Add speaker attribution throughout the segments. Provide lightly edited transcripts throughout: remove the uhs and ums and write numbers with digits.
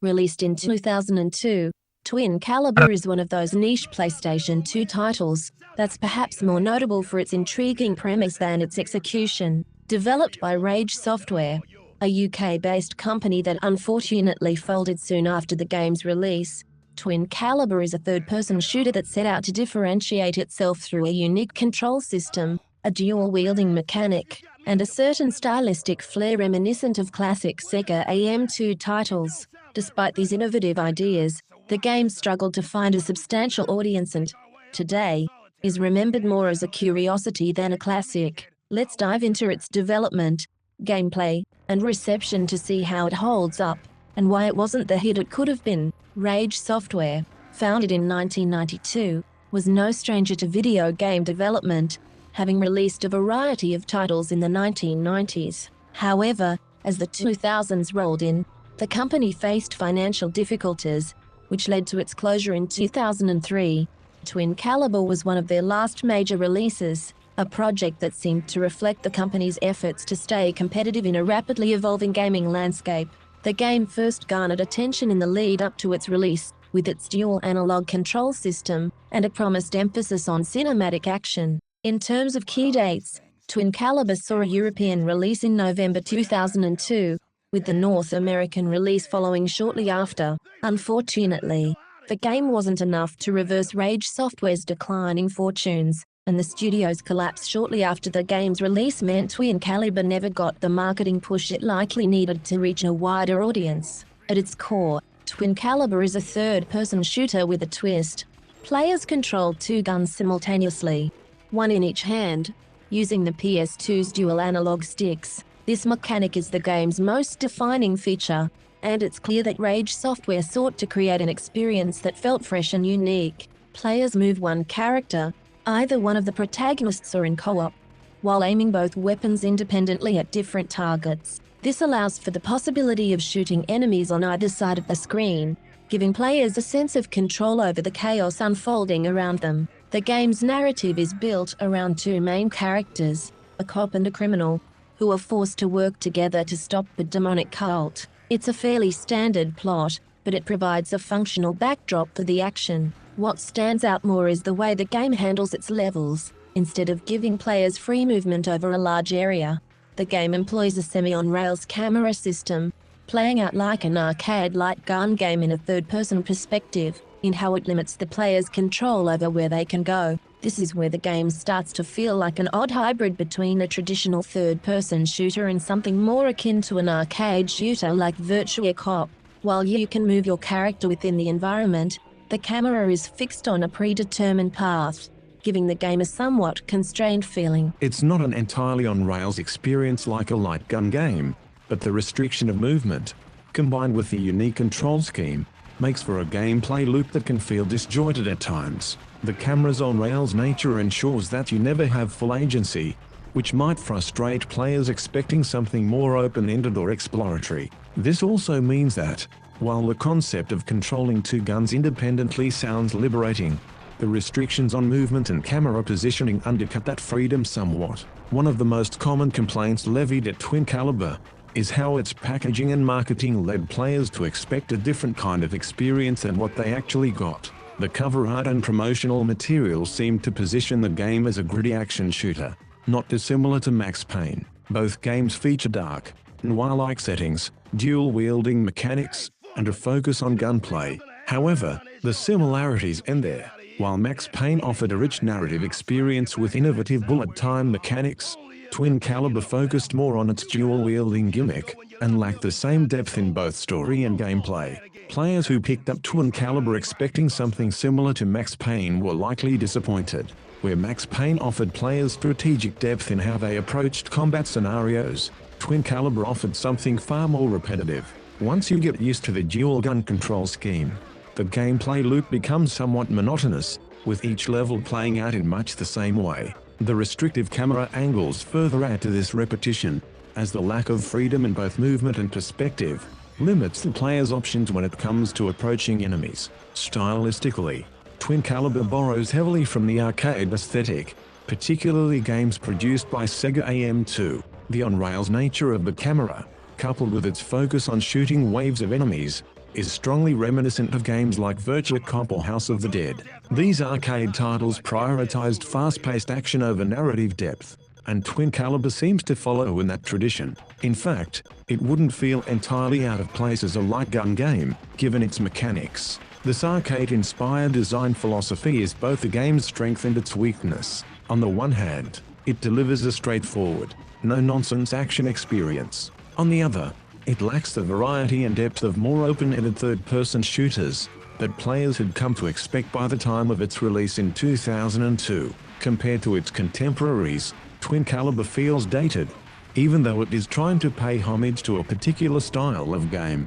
Speaker 1: Released in 2002, Twin Caliber is one of those niche PlayStation 2 titles that's perhaps more notable for its intriguing premise than its execution. Developed by Rage Software, a UK-based company that unfortunately folded soon after the game's release, Twin Caliber is a third-person shooter that set out to differentiate itself through a unique control system, a dual-wielding mechanic, and a certain stylistic flair reminiscent of classic Sega AM2 titles. Despite these innovative ideas, the game struggled to find a substantial audience and, today, is remembered more as a curiosity than a classic. Let's dive into its development, gameplay, and reception to see how it holds up, and why it wasn't the hit it could have been. Rage Software, founded in 1992, was no stranger to video game development, having released a variety of titles in the 1990s. However, as the 2000s rolled in, the company faced financial difficulties, which led to its closure in 2003. Twin Caliber was one of their last major releases, a project that seemed to reflect the company's efforts to stay competitive in a rapidly evolving gaming landscape. The game first garnered attention in the lead-up to its release, with its dual analog control system and a promised emphasis on cinematic action. In terms of key dates, Twin Caliber saw a European release in November 2002, with the North American release following shortly after. Unfortunately, the game wasn't enough to reverse Rage Software's declining fortunes, and the studio's collapse shortly after the game's release meant Twin Caliber never got the marketing push it likely needed to reach a wider audience. At its core, Twin Caliber is a third-person shooter with a twist. Players control two guns simultaneously, one in each hand, using the PS2's dual analog sticks. This mechanic is the game's most defining feature, and it's clear that Rage Software sought to create an experience that felt fresh and unique. Players move one character, either one of the protagonists or in co-op, while aiming both weapons independently at different targets. This allows for the possibility of shooting enemies on either side of the screen, giving players a sense of control over the chaos unfolding around them. The game's narrative is built around two main characters, a cop and a criminal, who are forced to work together to stop the demonic cult. It's a fairly standard plot, but it provides a functional backdrop for the action. What stands out more is the way the game handles its levels. Instead of giving players free movement over a large area, the game employs a semi-on-rails camera system, playing out like an arcade light gun game in a third-person perspective, in how it limits the player's control over where they can go. This is where the game starts to feel like an odd hybrid between a traditional third-person shooter and something more akin to an arcade shooter like Virtua Cop. While you can move your character within the environment, the camera is fixed on a predetermined path, giving the game a somewhat constrained feeling.
Speaker 2: It's not an entirely on-rails experience like a light gun game, but the restriction of movement, combined with the unique control scheme, makes for a gameplay loop that can feel disjointed at times. The camera's on-rails nature ensures that you never have full agency, which might frustrate players expecting something more open-ended or exploratory. This also means that, while the concept of controlling two guns independently sounds liberating, the restrictions on movement and camera positioning undercut that freedom somewhat. One of the most common complaints levied at Twin Caliber is how its packaging and marketing led players to expect a different kind of experience than what they actually got. The cover art and promotional materials seemed to position the game as a gritty action shooter, not dissimilar to Max Payne. Both games feature dark, noir-like settings, dual-wielding mechanics, and a focus on gunplay. However, the similarities end there. While Max Payne offered a rich narrative experience with innovative bullet time mechanics, Twin Caliber focused more on its dual-wielding gimmick, and lacked the same depth in both story and gameplay. Players who picked up Twin Caliber expecting something similar to Max Payne were likely disappointed. Where Max Payne offered players strategic depth in how they approached combat scenarios, Twin Caliber offered something far more repetitive. Once you get used to the dual gun control scheme, the gameplay loop becomes somewhat monotonous, with each level playing out in much the same way. The restrictive camera angles further add to this repetition, as the lack of freedom in both movement and perspective limits the player's options when it comes to approaching enemies. Stylistically, Twin Caliber borrows heavily from the arcade aesthetic, particularly games produced by Sega AM2. The on-rails nature of the camera, coupled with its focus on shooting waves of enemies, is strongly reminiscent of games like Virtua Cop or House of the Dead. These arcade titles prioritized fast-paced action over narrative depth, and Twin Caliber seems to follow in that tradition. In fact, it wouldn't feel entirely out of place as a light gun game, given its mechanics. This arcade-inspired design philosophy is both the game's strength and its weakness. On the one hand, it delivers a straightforward, no-nonsense action experience. On the other, it lacks the variety and depth of more open-ended third-person shooters that players had come to expect by the time of its release in 2002. Compared to its contemporaries, Twin Caliber feels dated, even though it is trying to pay homage to a particular style of game.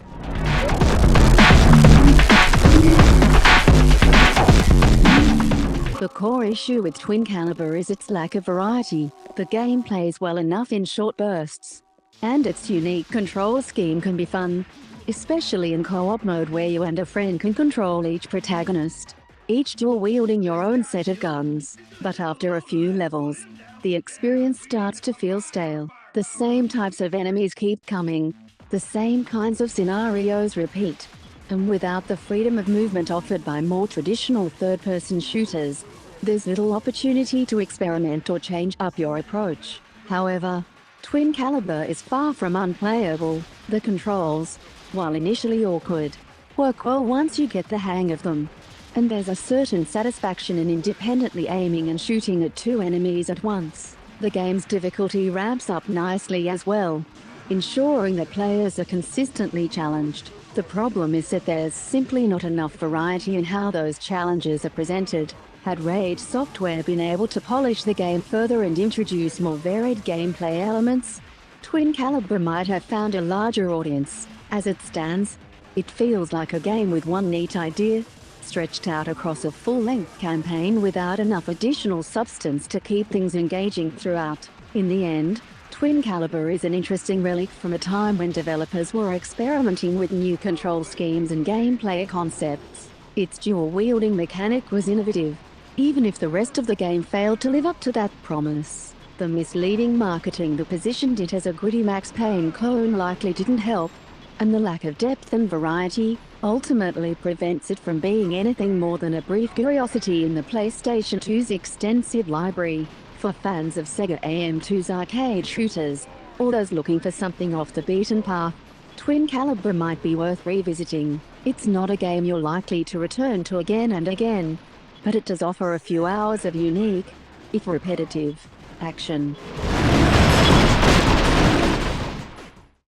Speaker 3: The core issue with Twin Caliber is its lack of variety. The game plays well enough in short bursts, and its unique control scheme can be fun, especially in co-op mode where you and a friend can control each protagonist, each dual wielding your own set of guns. But after a few levels, the experience starts to feel stale. The same types of enemies keep coming, the same kinds of scenarios repeat, and without the freedom of movement offered by more traditional third-person shooters, there's little opportunity to experiment or change up your approach. However, Twin Caliber is far from unplayable. The controls, while initially awkward, work well once you get the hang of them. And there's a certain satisfaction in independently aiming and shooting at two enemies at once. The game's difficulty ramps up nicely as well, ensuring that players are consistently challenged. The problem is that there's simply not enough variety in how those challenges are presented. Had Rage Software been able to polish the game further and introduce more varied gameplay elements, Twin Caliber might have found a larger audience. As it stands, it feels like a game with one neat idea, stretched out across a full-length campaign without enough additional substance to keep things engaging throughout. In the end, Twin Caliber is an interesting relic from a time when developers were experimenting with new control schemes and gameplay concepts. Its dual-wielding mechanic was innovative, even if the rest of the game failed to live up to that promise. The misleading marketing that positioned it as a gritty Max Payne clone likely didn't help, and the lack of depth and variety ultimately prevents it from being anything more than a brief curiosity in the PlayStation 2's extensive library. For fans of Sega AM2's arcade shooters, or those looking for something off the beaten path, Twin Caliber might be worth revisiting. It's not a game you're likely to return to again and again, but it does offer a few hours of unique, if repetitive, action.